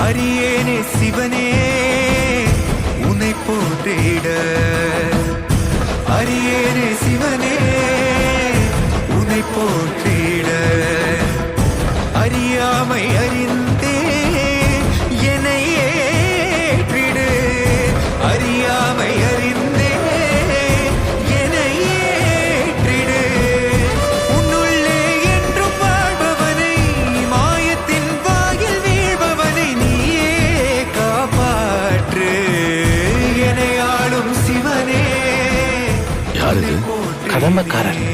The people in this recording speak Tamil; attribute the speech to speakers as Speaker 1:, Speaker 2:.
Speaker 1: அரியேனே சிவனே உன்னை போற்றிட, அரியேனே சிவனே உன்னை போற்றிட, அறியாமை அறிந்தே என்னை ஏற்றிடு, அறியாமை அறிந்தே என்னை ஏற்றிடு. உன்னுள்ளே என்றும் வாழ்பவனை, மாயத்தின் வாயில் வீழ்பவனை நீயே காப்பாற்று. என்னை ஆளும் சிவனே,
Speaker 2: யாரு கடமைக்காரன்.